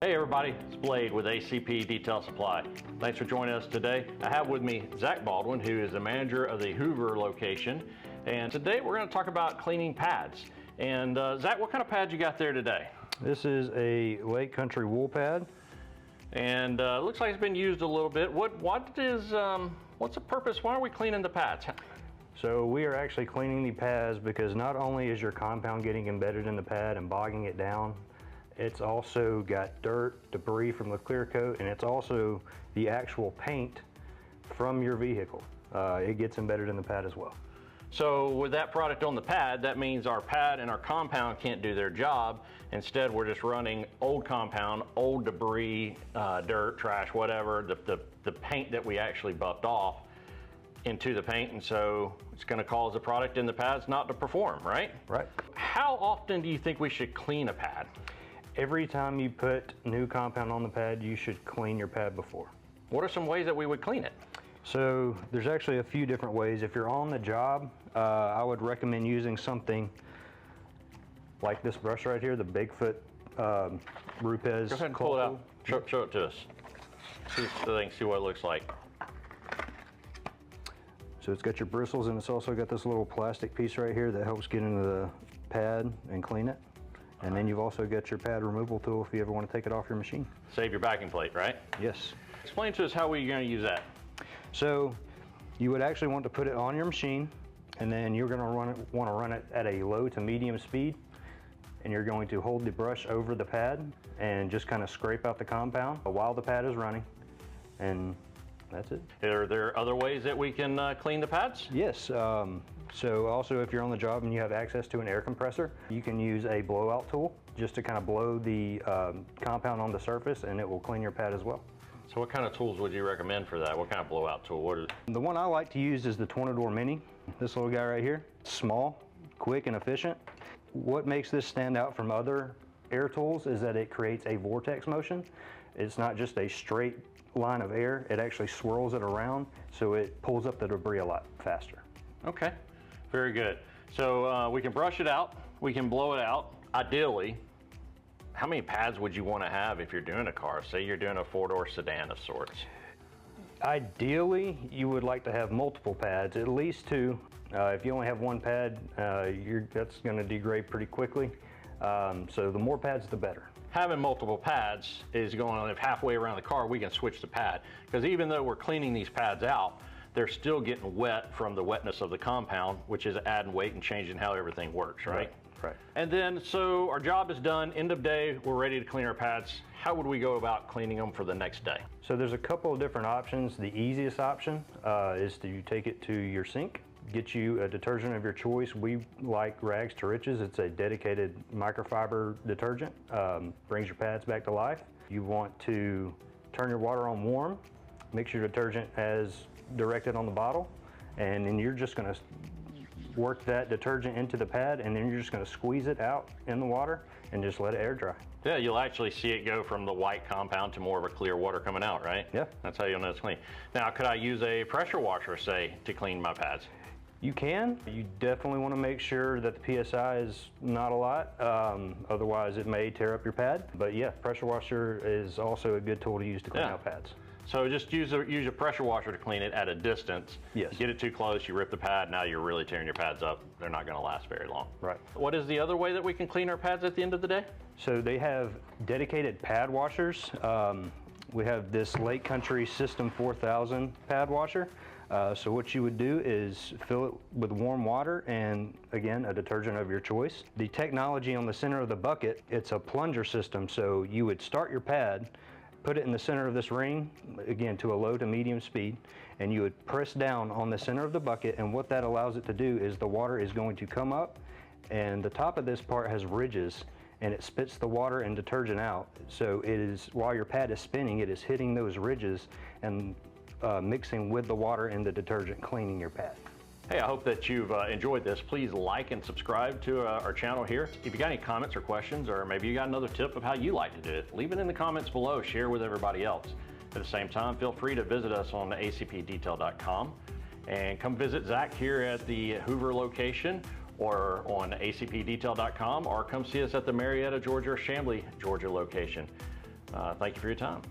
Hey everybody, it's Blade with ACP Detail Supply. Thanks for joining us today. I have with me Zach Baldwin, who is the manager of the Hoover location. And today we're going to talk about cleaning pads. And Zach, what kind of pad you got there today? This is a Lake Country wool pad. And it looks like it's been used a little bit. What's the purpose? Why are we cleaning the pads? So we are actually cleaning the pads because not only is your compound getting embedded in the pad and bogging it down, it's also got dirt, debris from the clear coat, and it's also the actual paint from your vehicle. It gets embedded in the pad as well. So with that product on the pad, that means our pad and our compound can't do their job. Instead, we're just running old compound, old debris, dirt, trash, whatever, the paint that we actually buffed off into the paint, and so it's going to cause the product in the pads not to perform, right? Right. How often do you think we should clean a pad? Every time you put new compound on the pad, you should clean your pad before. What are some ways that we would clean it? So there's actually a few different ways. If you're on the job, I would recommend using something like this brush right here, the Bigfoot Rupes. Go ahead and pull it out. Show it to us. See what it looks like. So it's got your bristles, and it's also got this little plastic piece right here that helps get into the pad and clean it. And then you've also got your pad removal tool if you ever want to take it off your machine. Save your backing plate, right? Yes. Explain to us how we're going to use that. So you would actually want to put it on your machine, and then you're going to want to run it at a low to medium speed, and you're going to hold the brush over the pad and just kind of scrape out the compound while the pad is running, and that's it. Are there other ways that we can clean the pads? Yes. So also, if you're on the job and you have access to an air compressor, you can use a blowout tool just to kind of blow the compound on the surface, and it will clean your pad as well. So what kind of tools would you recommend for that? What kind of blowout tool? The one I like to use is the Tornador Mini. This little guy right here. Small, quick, and efficient. What makes this stand out from other air tools is that it creates a vortex motion. It's not just a straight line of air, it actually swirls it around, so it pulls up the debris a lot faster. Okay, very good. So we can brush it out, we can blow it out. Ideally, how many pads would you want to have if you're doing a car? Say you're doing a four-door sedan of sorts. Ideally, you would like to have multiple pads, at least two. If you only have one pad, that's going to degrade pretty quickly. So the more pads, the better. Having multiple pads is going on. If halfway around the car, we can switch the pad. Because even though we're cleaning these pads out, they're still getting wet from the wetness of the compound, which is adding weight and changing how everything works, right? Right. And then, so our job is done, end of day, we're ready to clean our pads. How would we go about cleaning them for the next day? So there's a couple of different options. The easiest option is to take it to your sink, get you a detergent of your choice. We like Rags to Riches. It's a dedicated microfiber detergent, brings your pads back to life. You want to turn your water on warm, mix your detergent as directed on the bottle, and then you're just going to work that detergent into the pad, and then you're just going to squeeze it out in the water and just let it air dry. Yeah, you'll actually see it go from the white compound to more of a clear water coming out, right? Yeah. That's how you'll know it's clean. Now, could I use a pressure washer, say, to clean my pads? You can. You definitely want to make sure that the PSI is not a lot, otherwise it may tear up your pad. But yeah, pressure washer is also a good tool to use to clean out pads. So just use a pressure washer to clean it at a distance. Yes. Get it too close, you rip the pad, now you're really tearing your pads up. They're not going to last very long. Right. What is the other way that we can clean our pads at the end of the day? So they have dedicated pad washers. We have this Lake Country System 4000 pad washer. So what you would do is fill it with warm water and, again, a detergent of your choice. The technology on the center of the bucket, it's a plunger system. So you would start your pad, put it in the center of this ring, again, to a low to medium speed, and you would press down on the center of the bucket, and what that allows it to do is the water is going to come up, and the top of this part has ridges, and it spits the water and detergent out. So it is, while your pad is spinning, it is hitting those ridges and mixing with the water and the detergent, cleaning your pad. Hey, I hope that you've enjoyed this. Please like and subscribe to our channel here. If you got any comments or questions, or maybe you got another tip of how you like to do it, leave it in the comments below, share with everybody else. At the same time, feel free to visit us on acpdetail.com and come visit Zach here at the Hoover location, or on acpdetail.com, or come see us at the Marietta, Georgia, or Chamblee, Georgia location. Thank you for your time.